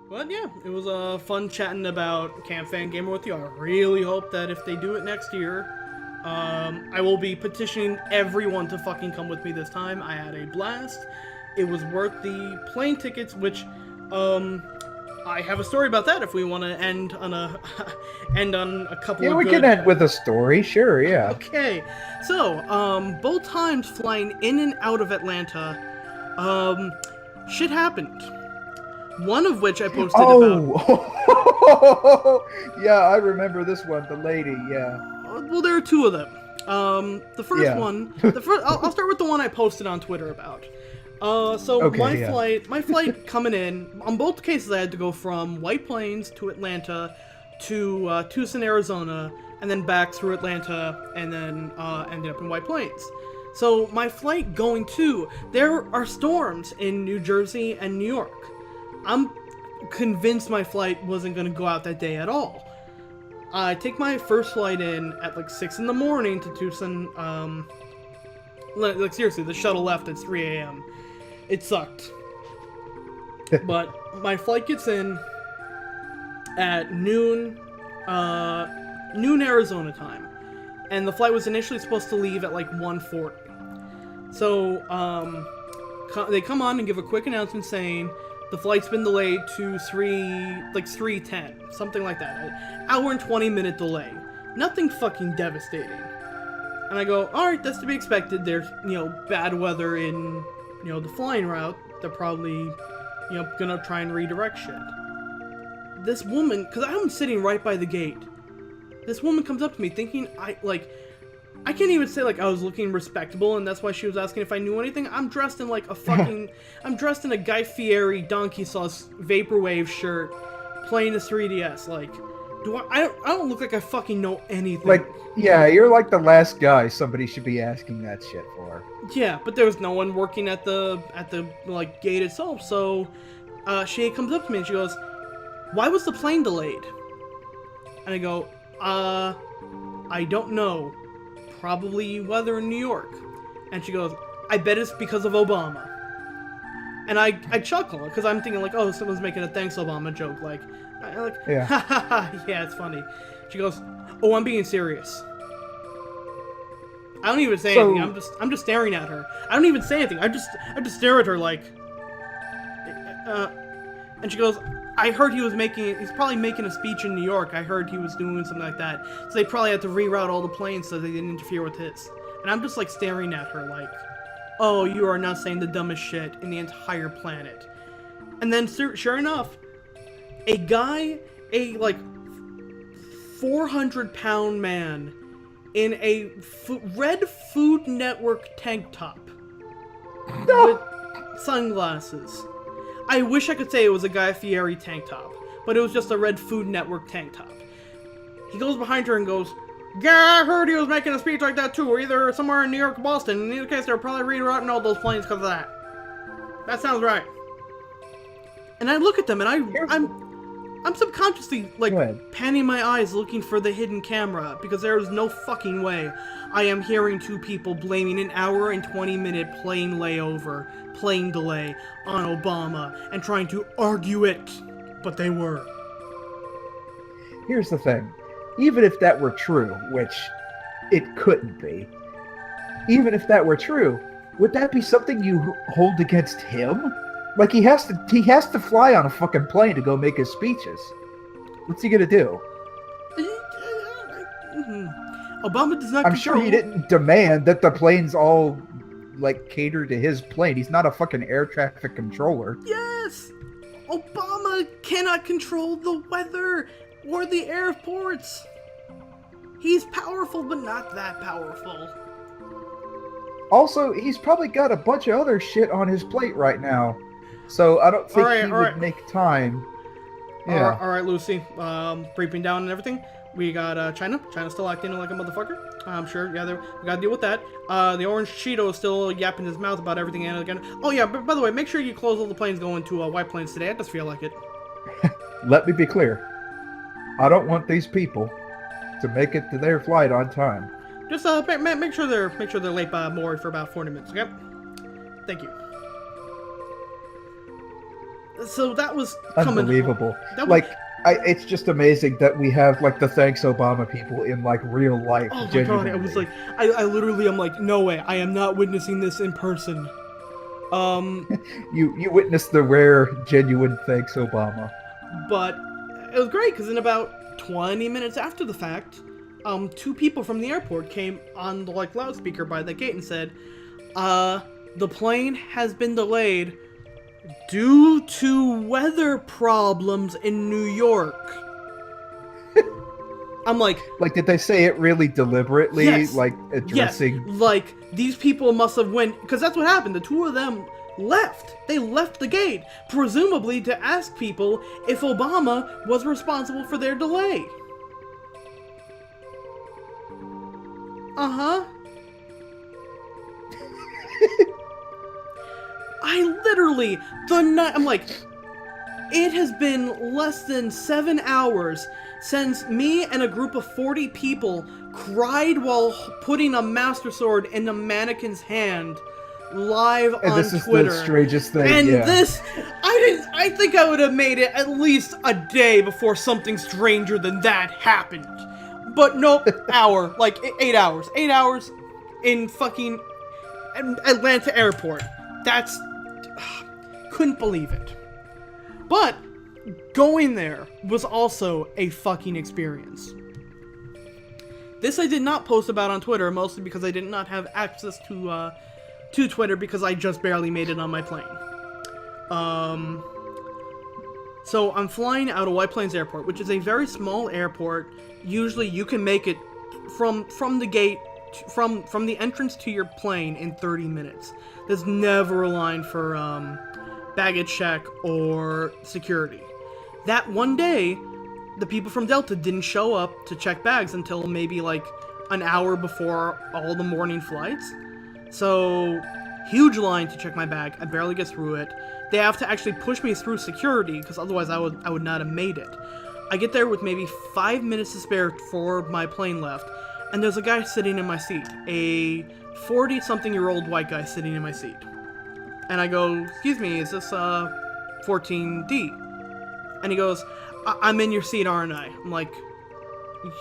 But yeah, it was fun chatting about Camp Fangamer with you. I really hope that if they do it next year, I will be petitioning everyone to fucking come with me this time. I had a blast. It was worth the plane tickets, which, I have a story about that if we want to end on a end on a couple Yeah, of we good... can end with a story, sure, yeah. Okay, so both times flying in and out of Atlanta, shit happened. One of which I posted about. Oh, yeah, I remember this one, the lady, yeah. Well, there are two of them. The first Yeah. one, I'll start with the one I posted on Twitter about. So Okay, my flight coming in, on both cases I had to go from White Plains to Atlanta to Tucson, Arizona, and then back through Atlanta, and then ended up in White Plains. So my flight going to, there are storms in New Jersey and New York. I'm convinced my flight wasn't going to go out that day at all. I take my first flight in at like 6 in the morning to Tucson. Like seriously, the shuttle left at 3 a.m. It sucked. But my flight gets in at noon Arizona time. And the flight was initially supposed to leave at like 1:40. So, they come on and give a quick announcement saying the flight's been delayed to 3:10, something like that. An hour and 20-minute delay. Nothing fucking devastating. And I go, alright, that's to be expected. There's, bad weather in, the flying route. They're probably, gonna try and redirect shit. This woman, because I'm sitting right by the gate, this woman comes up to me thinking I can't even say like I was looking respectable, and that's why she was asking if I knew anything. I'm dressed in like a fucking, I'm dressed in a Guy Fieri Donkey Sauce Vaporwave shirt, playing a 3DS. Like, I don't look like I fucking know anything. like, yeah, you're like the last guy somebody should be asking that shit for. Yeah, but there was no one working at the like gate itself. So, she comes up to me and she goes, "Why was the plane delayed?" And I go, I don't know. Probably weather in New York." And she goes, "I bet it's because of Obama." And I chuckle, because I'm thinking like, oh, someone's making a thanks Obama joke, like, Yeah. ha ha ha, yeah, it's funny. She goes, "Oh, I'm being serious." I don't even say anything. I'm just staring at her. I don't even say anything. I just stare at her like, and she goes, "I heard he's probably making a speech in New York. I heard he was doing something like that. So they probably had to reroute all the planes so they didn't interfere with his." And I'm just like staring at her like, "Oh, you are not saying the dumbest shit in the entire planet." And then sure enough, a guy, a like 400-pound man in a red Food Network tank top with sunglasses. I wish I could say it was a Guy Fieri tank top, but it was just a red Food Network tank top. He goes behind her and goes, "Yeah, I heard he was making a speech like that too, either somewhere in New York or Boston. In either case, they're probably rerouting all those planes because of that. That sounds right." And I look at them and I'm subconsciously like panning my eyes looking for the hidden camera, because there is no fucking way I am hearing two people blaming an hour and 20-minute plane layover, plane delay on Obama and trying to argue it, but they were. Here's the thing. Even if that were true, which it couldn't be, even if that were true, would that be something you hold against him? Like, he has to fly on a fucking plane to go make his speeches. What's he gonna do? Obama does not I'm control... sure he didn't demand that the planes all, like, cater to his plane. He's not a fucking air traffic controller. Yes! Obama cannot control the weather or the airports. He's powerful, but not that powerful. Also, he's probably got a bunch of other shit on his plate right now. So I don't think he would make time. Yeah. All right, Lucy. Briefing down and everything. We got China. China's still acting like a motherfucker. I'm sure. Yeah, we gotta deal with that. The orange Cheeto is still yapping his mouth about everything and again. Oh yeah, but by the way, make sure you close all the planes going to White Plains today. I just feel like it. Let me be clear. I don't want these people to make it to their flight on time. Just make sure they're late by more for about 40 minutes. Okay. Thank you. So that was coming Unbelievable. That was, Like, it's just amazing that we have like the Thanks Obama people in like real life. oh my genuinely. god, I was like, I literally am like, no way, I am not witnessing this in person. You witnessed the rare, genuine Thanks Obama. But it was great because in about 20 minutes after the fact, two people from the airport came on the like loudspeaker by the gate and said, the plane has been delayed due to weather problems in New York. I'm like, did they say it really deliberately? yes, Like addressing? yes, like these people must have went, because that's what happened. The two of them left. They left the gate, presumably to ask people if Obama was responsible for their delay. Uh-huh. I literally, I'm like, it has been less than 7 hours since me and a group of 40 people cried while putting a Master Sword in a mannequin's hand live on Twitter. And this is the strangest thing, and yeah. this, I think I would have made it at least a day before something stranger than that happened. But nope, hour, like 8 hours. 8 hours in fucking Atlanta airport. That's, couldn't believe it. But going there was also a fucking experience. This I did not post about on Twitter, mostly because I did not have access to Twitter because I just barely made it on my plane. So I'm flying out of White Plains Airport, which is a very small airport. Usually you can make it from the gate, from the entrance to your plane in 30 minutes. There's never a line for baggage check or security. That one day, the people from Delta didn't show up to check bags until maybe like an hour before all the morning flights. So, huge line to check my bag. I barely get through it. They have to actually push me through security, because otherwise I would not have made it. I get there with maybe 5 minutes to spare before my plane left, and there's a guy sitting in my seat. A 40-something-year-old white guy sitting in my seat. And I go, excuse me, is this 14D? And he goes, I'm in your seat, aren't I? I'm like,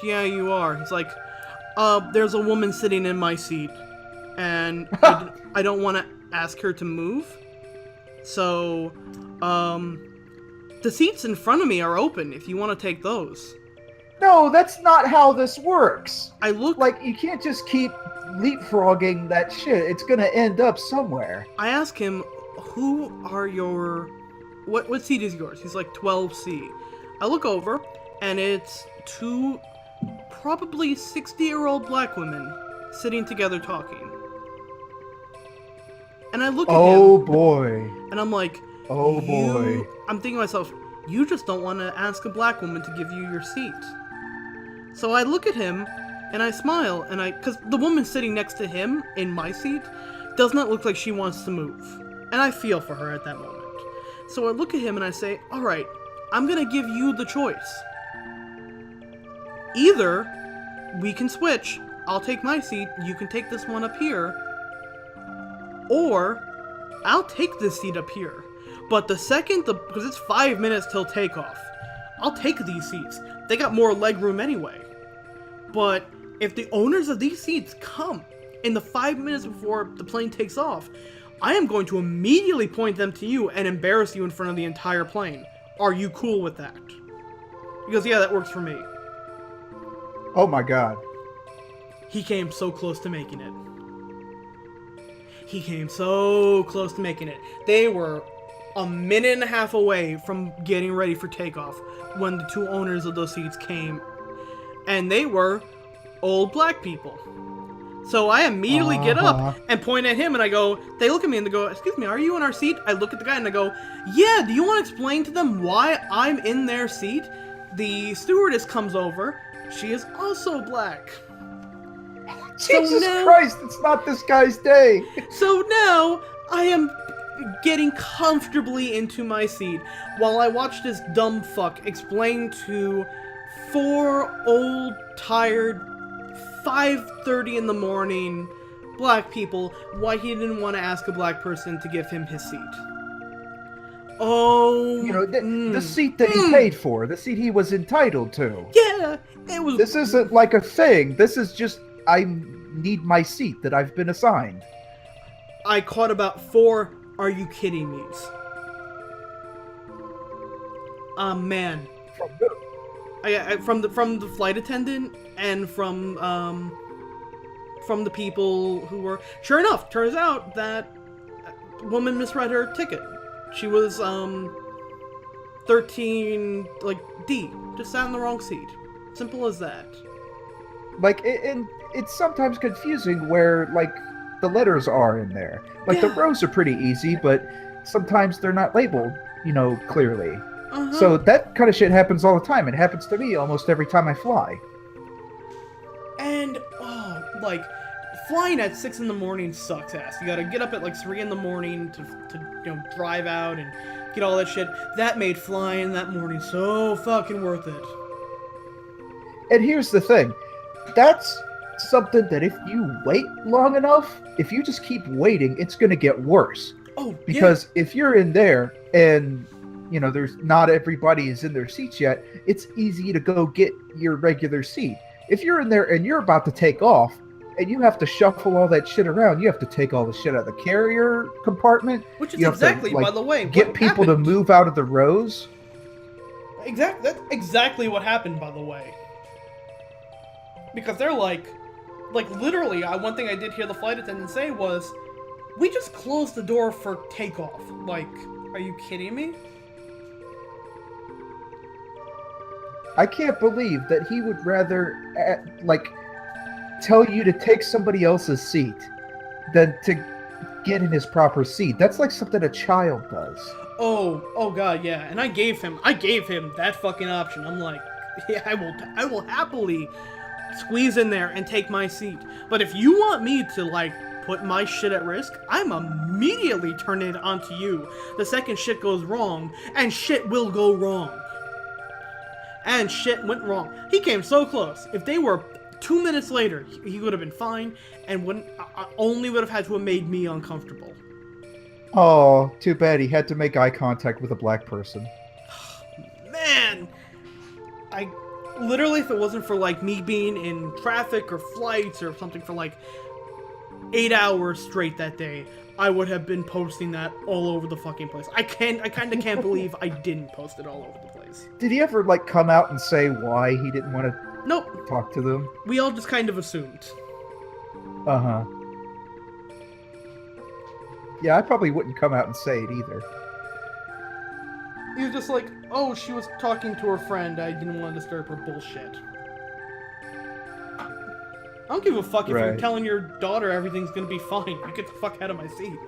yeah, you are. He's like, there's a woman sitting in my seat, and I don't want to ask her to move. So, the seats in front of me are open if you want to take those. No, that's not how this works. I look like, you can't just keep leapfrogging that shit. It's gonna end up somewhere. I ask him, who are your... What seat is yours? He's like 12C. I look over, and it's two probably 60-year-old black women sitting together talking. And I look at him. Oh boy. And I'm like, oh boy. I'm thinking to myself, you just don't want to ask a black woman to give you your seat. So I look at him, and I smile, and because the woman sitting next to him in my seat does not look like she wants to move. And I feel for her at that moment. So I look at him and I say, alright, I'm gonna give you the choice. Either we can switch, I'll take my seat, you can take this one up here, or I'll take this seat up here. But the second, because it's 5 minutes till takeoff, I'll take these seats. They got more leg room anyway. But if the owners of these seats come in the 5 minutes before the plane takes off, I am going to immediately point them to you and embarrass you in front of the entire plane. Are you cool with that? He goes, yeah, that works for me. Oh my god. He came so close to making it. He came so close to making it. They were a minute and a half away from getting ready for takeoff when the two owners of those seats came. And they were old black people. So I immediately get up and point at him and I go, they look at me and they go, excuse me, are you in our seat? I look at the guy and I go, yeah, do you want to explain to them why I'm in their seat? The stewardess comes over. She is also black. Jesus Christ, it's not this guy's day. So now I am getting comfortably into my seat while I watch this dumb fuck explain to 4 old, tired, 5:30 in the morning black people why he didn't want to ask a black person to give him his seat. Oh, You know, the seat that he paid for, the seat he was entitled to. yeah, it was. This isn't like a thing. This is just, I need my seat that I've been assigned. I caught about 4 "Are you kidding me's." Man. From who? From the flight attendant and from the people who were. Sure enough, turns out that woman misread her ticket. She was 13, like D, just sat in the wrong seat. Simple as that. Like, and it's sometimes confusing where, like, the letters are in there. Like, the rows are pretty easy, but sometimes they're not labeled, you know, clearly. So that kind of shit happens all the time. It happens to me almost every time I fly. And, like, flying at 6 in the morning sucks ass. You gotta get up at, like, 3 in the morning to you know, drive out and get all that shit. That made flying that morning so fucking worth it. And here's the thing. That's something that if you wait long enough, if you just keep waiting, it's going to get worse. Oh, because if you're in there and, you know, there's not everybody is in their seats yet, it's easy to go get your regular seat. If you're in there and you're about to take off and you have to shuffle all that shit around, you have to take all the shit out of the carrier compartment. Which is you have exactly, to, like, by the way, get people to move out of the rows. That's exactly what happened, by the way. Because they're like literally, one thing I did hear the flight attendant say was, "We just closed the door for takeoff." Like, are you kidding me? I can't believe that he would rather, tell you to take somebody else's seat than to get in his proper seat. That's like something a child does. Oh god, yeah. And I gave him that fucking option. I'm like, yeah, I will happily squeeze in there and take my seat. But if you want me to, like, put my shit at risk, I'm immediately turning it onto you the second shit goes wrong, and shit will go wrong. And shit went wrong. He came so close. If they were 2 minutes later, he would have been fine, and only would have had to have made me uncomfortable. Oh, too bad he had to make eye contact with a black person. Man! I literally, if it wasn't for, like, me being in traffic or flights or something for, like, 8 hours straight that day, I would have been posting that all over the fucking place. I kind of can't believe I didn't post it all over the place. Did he ever, like, come out and say why he didn't want to Nope. talk to them? We all just kind of assumed. Uh-huh. Yeah, I probably wouldn't come out and say it either. He was just like, "Oh, she was talking to her friend. I didn't want to disturb her." Bullshit. I don't give a fuck if you're telling your daughter everything's gonna be fine. You get the fuck out of my seat.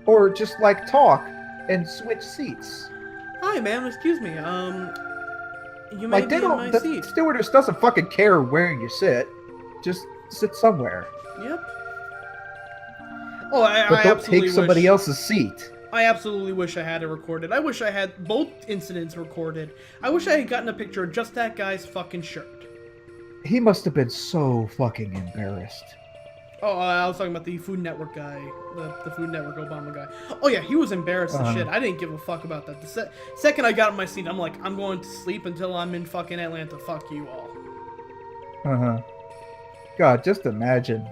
Or just, like, talk and switch seats. Hi, ma'am. Excuse me. You may Like, be in my the seat. stewardess doesn't fucking care where you sit. Just sit somewhere. Yep. Oh, But don't take somebody else's seat. I absolutely wish I had it recorded. I wish I had both incidents recorded. I wish I had gotten a picture of just that guy's fucking shirt. He must have been so fucking embarrassed. Oh, I was talking about the Food Network guy. The Food Network Obama guy. Oh, yeah, he was embarrassed as shit. I didn't give a fuck about that. The second I got in my seat, I'm like, I'm going to sleep until I'm in fucking Atlanta. Fuck you all. Uh-huh. God, just imagine.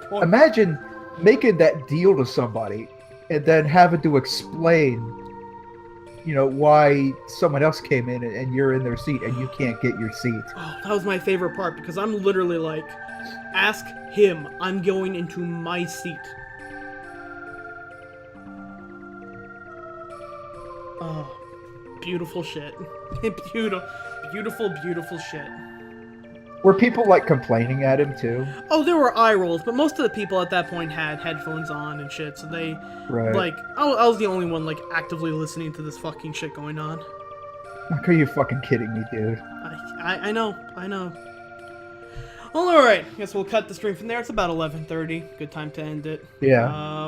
Boy. Imagine making that deal to somebody and then having to explain, you know, why someone else came in and you're in their seat and you can't get your seat. Oh, that was my favorite part, because I'm literally like, ask him. I'm going into my seat. Oh, beautiful shit. Beautiful shit. Were people, like, complaining at him, too? Oh, there were eye rolls, but most of the people at that point had headphones on and shit, so they, like, I was the only one, like, actively listening to this fucking shit going on. Like, are you fucking kidding me, dude? I know. Well, alright, guess we'll cut the stream from there. It's about 11:30. Good time to end it. Yeah.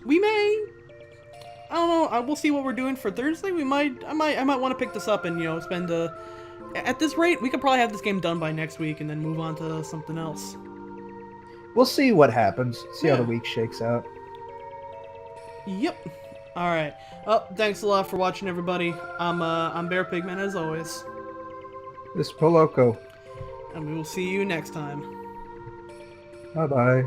We may... I don't know. We'll see what we're doing for Thursday. I might want to pick this up and, you know, spend a at this rate, we could probably have this game done by next week and then move on to something else. We'll see what happens. See how Yeah. the week shakes out. Yep. All right. Well, thanks a lot for watching, everybody. I'm Bear Pigman as always, This Poloco. and we will see you next time. Bye bye.